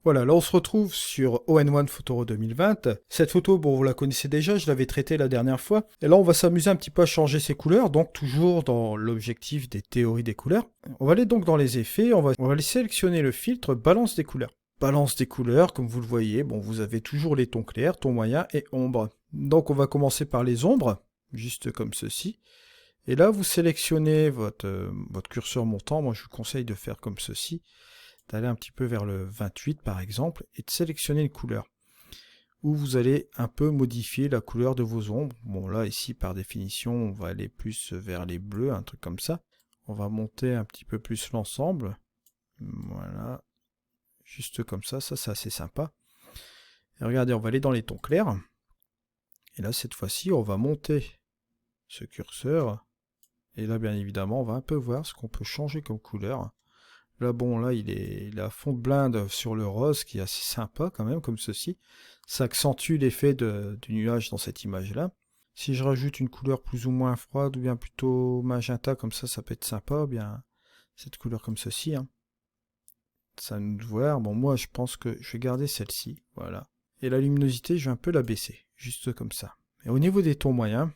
Voilà, là on se retrouve sur ON1 Photoro 2020. Cette photo, bon, vous la connaissez déjà, je l'avais traitée la dernière fois. Et là on va s'amuser un petit peu à changer ses couleurs, donc toujours dans l'objectif des théories des couleurs. On va aller donc dans les effets, on va aller sélectionner le filtre balance des couleurs. Balance des couleurs, comme vous le voyez, bon, vous avez toujours les tons clairs, tons moyens et ombres. Donc on va commencer par les ombres, juste comme ceci. Et là vous sélectionnez votre curseur montant, moi je vous conseille de faire comme ceci, d'aller un petit peu vers le 28 par exemple, et de sélectionner une couleur, où vous allez un peu modifier la couleur de vos ombres. Bon là ici par définition on va aller plus vers les bleus, un truc comme ça. On va monter un petit peu plus l'ensemble, voilà, juste comme ça c'est assez sympa. Et regardez, on va aller dans les tons clairs, et là cette fois-ci on va monter ce curseur, et là bien évidemment on va un peu voir ce qu'on peut changer comme couleur. Là, bon, là, il a fond de blinde sur le rose, qui est assez sympa quand même, comme ceci. Ça accentue l'effet du nuage dans cette image-là. Si je rajoute une couleur plus ou moins froide, ou bien plutôt magenta, comme ça peut être sympa, ou bien cette couleur comme ceci. Hein. Ça nous voir. Bon, moi, je pense que je vais garder celle-ci, voilà. Et la luminosité, je vais un peu la baisser, juste comme ça. Et au niveau des tons moyens,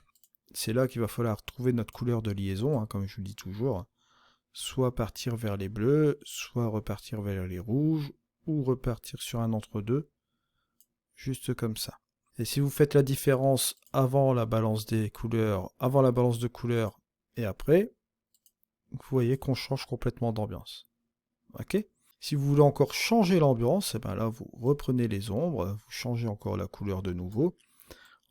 c'est là qu'il va falloir trouver notre couleur de liaison, hein, comme je vous le dis toujours. Soit partir vers les bleus, soit repartir vers les rouges, ou repartir sur un entre-deux, juste comme ça. Et si vous faites la différence avant la balance des couleurs, avant la balance de couleurs et après, vous voyez qu'on change complètement d'ambiance. Ok? Si vous voulez encore changer l'ambiance, et ben là vous reprenez les ombres, vous changez encore la couleur de nouveau.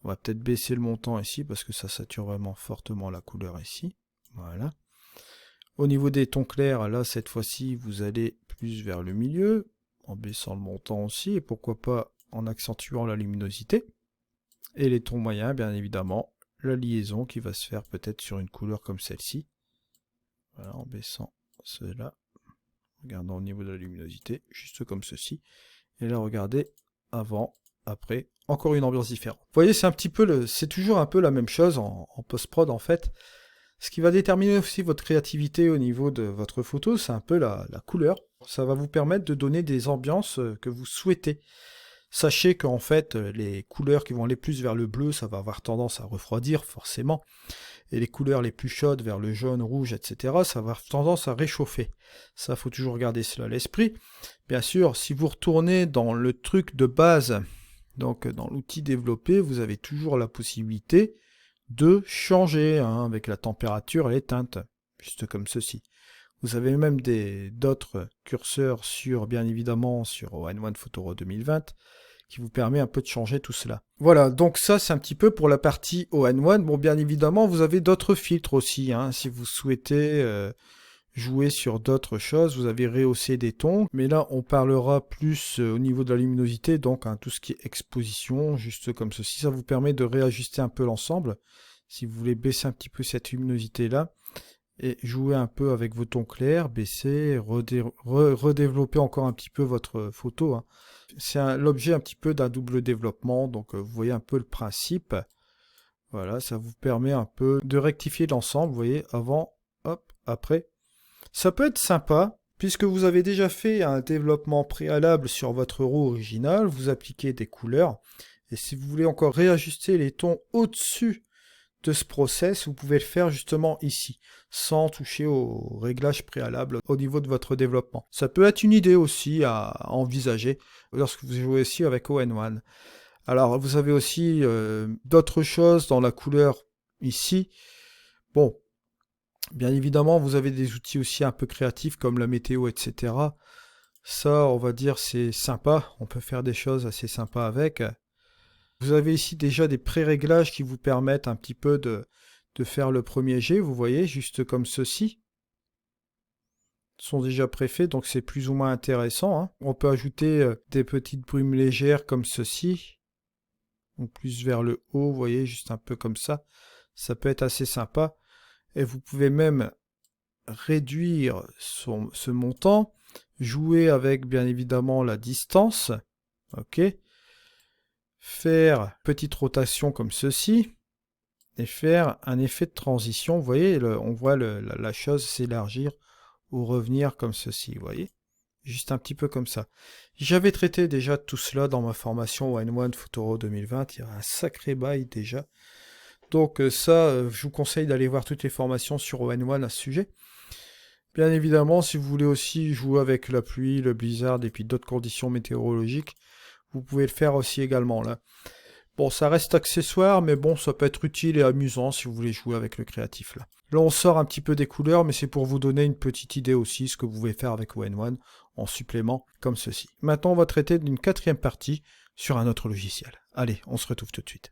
On va peut-être baisser le montant ici parce que ça sature vraiment fortement la couleur ici. Voilà. Au niveau des tons clairs, là, cette fois-ci, vous allez plus vers le milieu, en baissant le montant aussi, et pourquoi pas en accentuant la luminosité. Et les tons moyens, bien évidemment, la liaison qui va se faire peut-être sur une couleur comme celle-ci. Voilà, en baissant cela, regardons au niveau de la luminosité, juste comme ceci. Et là, regardez, avant, après, encore une ambiance différente. Vous voyez, c'est toujours un peu la même chose en post-prod en fait. Ce qui va déterminer aussi votre créativité au niveau de votre photo, c'est un peu la couleur. Ça va vous permettre de donner des ambiances que vous souhaitez. Sachez qu'en fait, les couleurs qui vont aller plus vers le bleu, ça va avoir tendance à refroidir forcément. Et les couleurs les plus chaudes vers le jaune, rouge, etc., ça va avoir tendance à réchauffer. Ça, faut toujours garder cela à l'esprit. Bien sûr, si vous retournez dans le truc de base, donc dans l'outil développé, vous avez toujours la possibilité de changer avec la température et les teintes, juste comme ceci. Vous avez même d'autres curseurs sur, bien évidemment, sur ON1 Photoro 2020 qui vous permet un peu de changer tout cela. Voilà, donc ça c'est un petit peu pour la partie ON1. Bon, bien évidemment, vous avez d'autres filtres aussi, si vous souhaitez jouer sur d'autres choses, vous avez rehaussé des tons, mais là on parlera plus au niveau de la luminosité, donc tout ce qui est exposition, juste comme ceci, ça vous permet de réajuster un peu l'ensemble, si vous voulez baisser un petit peu cette luminosité là, et jouer un peu avec vos tons clairs, baisser, redévelopper encore un petit peu votre photo. C'est l'objet un petit peu d'un double développement, donc vous voyez un peu le principe. Voilà, ça vous permet un peu de rectifier l'ensemble, vous voyez, avant, hop, après. Ça peut être sympa, puisque vous avez déjà fait un développement préalable sur votre RAW original, vous appliquez des couleurs, et si vous voulez encore réajuster les tons au-dessus de ce process, vous pouvez le faire justement ici, sans toucher aux réglages préalables au niveau de votre développement. Ça peut être une idée aussi à envisager lorsque vous jouez aussi avec ON1. Alors vous avez aussi d'autres choses dans la couleur ici. Bon, bien évidemment, vous avez des outils aussi un peu créatifs comme la météo, etc. Ça, on va dire, c'est sympa. On peut faire des choses assez sympas avec. Vous avez ici déjà des pré-réglages qui vous permettent un petit peu de faire le premier jet. Vous voyez, juste comme ceci. Ils sont déjà préfaits, donc c'est plus ou moins intéressant. On peut ajouter des petites brumes légères comme ceci. Donc plus vers le haut, vous voyez, juste un peu comme ça. Ça peut être assez sympa. Et vous pouvez même réduire ce montant, jouer avec bien évidemment la distance, ok, faire petite rotation comme ceci, et faire un effet de transition, vous voyez, on voit la chose s'élargir ou revenir comme ceci, vous voyez. juste un petit peu comme ça. J'avais traité déjà tout cela dans ma formation ON1 Photoro 2020, il y a un sacré bail déjà. Donc ça, je vous conseille d'aller voir toutes les formations sur ON1 à ce sujet. Bien évidemment, si vous voulez aussi jouer avec la pluie, le blizzard et puis d'autres conditions météorologiques, vous pouvez le faire aussi également là. Bon, ça reste accessoire, mais bon, ça peut être utile et amusant si vous voulez jouer avec le créatif là. Là, on sort un petit peu des couleurs, mais c'est pour vous donner une petite idée aussi ce que vous pouvez faire avec ON1 en supplément comme ceci. Maintenant, on va traiter d'une quatrième partie sur un autre logiciel. Allez, on se retrouve tout de suite.